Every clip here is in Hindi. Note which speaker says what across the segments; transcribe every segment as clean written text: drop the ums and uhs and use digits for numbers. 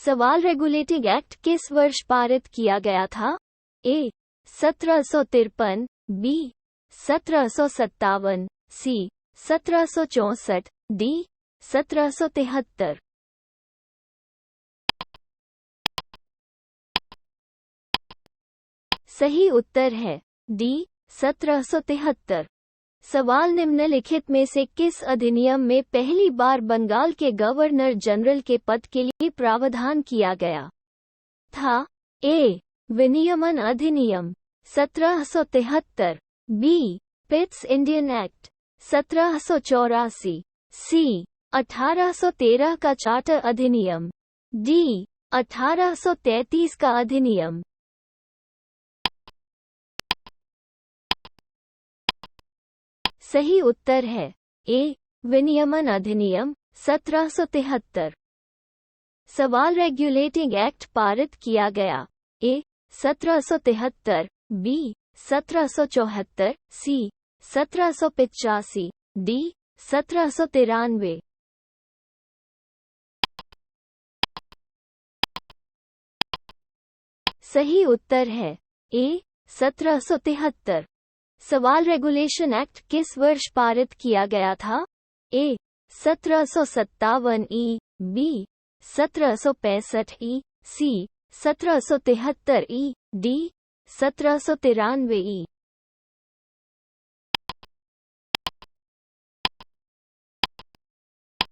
Speaker 1: सवाल रेगुलेटिंग एक्ट किस वर्ष पारित किया गया था? ए. 1753, बी. 1757, सी. 1764, डी. 1773। सही उत्तर है डी. 1773। सवाल निम्नलिखित में से किस अधिनियम में पहली बार बंगाल के गवर्नर जनरल के पद के लिए प्रावधान किया गया था? ए. विनियमन अधिनियम 1773, बी. पिट्स इंडियन एक्ट 1784, सी. 1813 का चार्टर अधिनियम, डी. 1833 का अधिनियम। सही उत्तर है ए. विनियमन अधिनियम 1773। सवाल रेगुलेटिंग एक्ट पारित किया गया? ए. 1773, बी. 1774, सी. 1785, डी. 1793। सही उत्तर है ए. 1773। सवाल रेगुलेशन एक्ट किस वर्ष पारित किया गया था? ए. 1757 ई, बी. 1765 ई, सी. 1773 ई, डी. 1793 ई।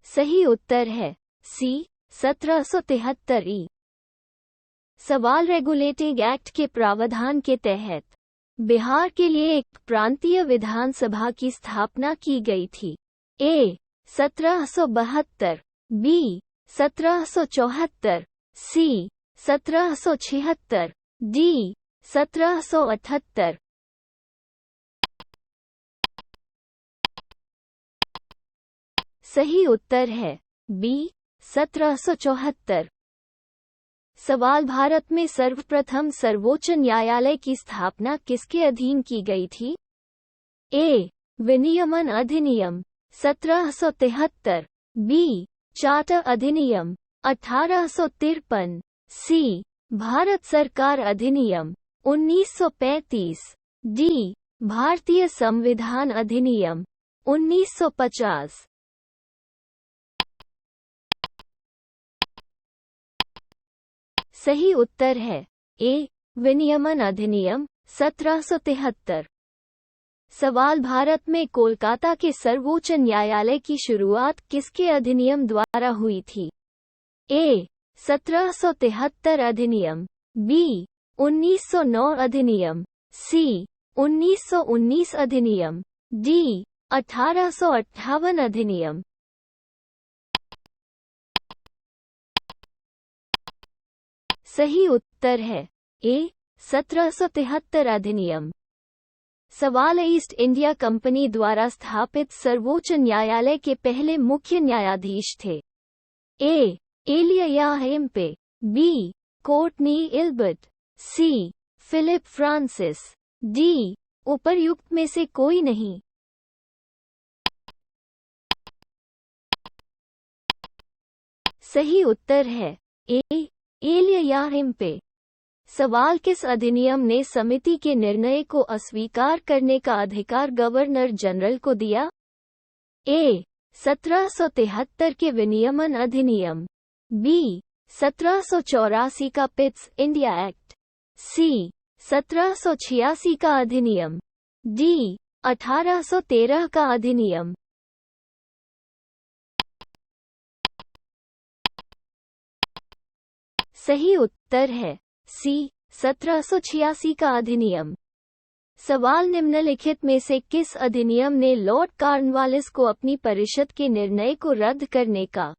Speaker 1: सही उत्तर है सी. 1773 ई। सवाल रेगुलेटिंग एक्ट के प्रावधान के तहत बिहार के लिए एक प्रांतीय विधानसभा की स्थापना की गई थी। ए. 1772, बी. 1774, सी. 1776, डी. 1778। सही उत्तर है बी. 1774। सवाल भारत में सर्वप्रथम सर्वोच्च न्यायालय की स्थापना किसके अधीन की गई थी? ए. विनियमन अधिनियम 1773, बी. चार्टर अधिनियम 1853, सी. भारत सरकार अधिनियम 1935, डी. भारतीय संविधान अधिनियम 1950। सही उत्तर है ए. विनियमन अधिनियम 1773। सवाल भारत में कोलकाता के सर्वोच्च न्यायालय की शुरुआत किसके अधिनियम द्वारा हुई थी? ए. 1773 अधिनियम, बी. 1909 अधिनियम, सी. 1919 अधिनियम, डी. 1858 अधिनियम। सही उत्तर है ए. 1773 अधिनियम। सवाल ईस्ट इंडिया कंपनी द्वारा स्थापित सर्वोच्च न्यायालय के पहले मुख्य न्यायाधीश थे? A. Elijah Impey, B. Courtney Ilbert, C. Philip Francis, D. उपर्युक्त में से कोई नहीं। सही उत्तर है ए. एलिया हेम्पे। सवाल किस अधिनियम ने समिति के निर्णय को अस्वीकार करने का अधिकार गवर्नर जनरल को दिया? ए. 1773 के विनियमन अधिनियम, बी. 1784 का पिट्स इंडिया एक्ट, सी. 1786 का अधिनियम, डी. 1813 का अधिनियम। सही उत्तर है सी. 1786 का अधिनियम। सवाल निम्नलिखित में से किस अधिनियम ने लॉर्ड कॉर्नवालिस को अपनी परिषद के निर्णय को रद्द करने का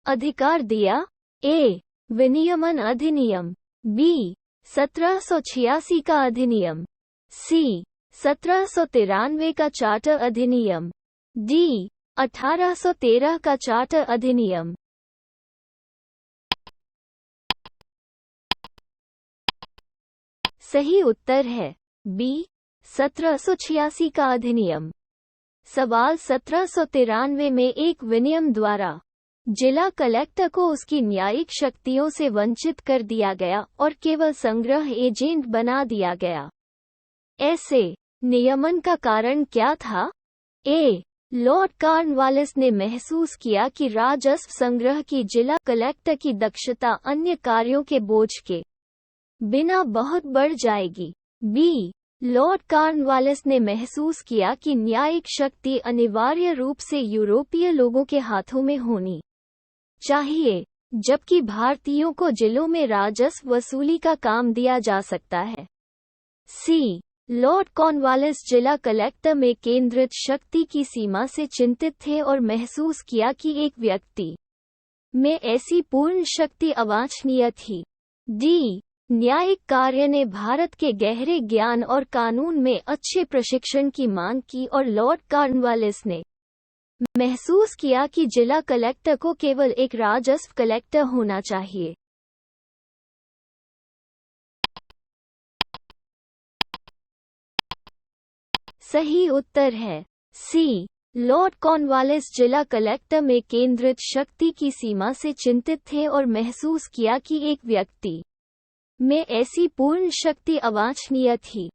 Speaker 1: अधिकार दिया? ए. विनियमन अधिनियम, बी. 1786 का अधिनियम, सी. 1793 का चार्टर अधिनियम, डी. 1813 का चार्टर अधिनियम। सही उत्तर है बी. 1786 का अधिनियम। सवाल 1793 में एक विनियम द्वारा जिला कलेक्टर को उसकी न्यायिक शक्तियों से वंचित कर दिया गया और केवल संग्रह एजेंट बना दिया गया। ऐसे नियमन का कारण क्या था? ए. लॉर्ड कॉर्नवालिस ने महसूस किया कि राजस्व संग्रह की जिला कलेक्टर की दक्षता अन्य कार्यों के बोझ के बिना बहुत बढ़ जाएगी। बी. लॉर्ड कॉर्नवालिस ने महसूस किया कि न्यायिक शक्ति अनिवार्य रूप से यूरोपीय लोगों के हाथों में होनी चाहिए, जबकि भारतीयों को जिलों में राजस्व वसूली का काम दिया जा सकता है। सी. लॉर्ड कॉर्नवालिस जिला कलेक्टर में केंद्रित शक्ति की सीमा से चिंतित थे और महसूस किया कि एक व्यक्ति में ऐसी पूर्ण शक्ति अवांछनीय थी। डी. न्यायिक कार्य ने भारत के गहरे ज्ञान और कानून में अच्छे प्रशिक्षण की मांग की और लॉर्ड कॉर्नवालिस ने महसूस किया कि जिला कलेक्टर को केवल एक राजस्व कलेक्टर होना चाहिए। सही उत्तर है सी. लॉर्ड कॉर्नवालिस जिला कलेक्टर में केंद्रित शक्ति की सीमा से चिंतित थे और महसूस किया कि एक व्यक्ति में ऐसी पूर्ण शक्ति अवांछनीय थी।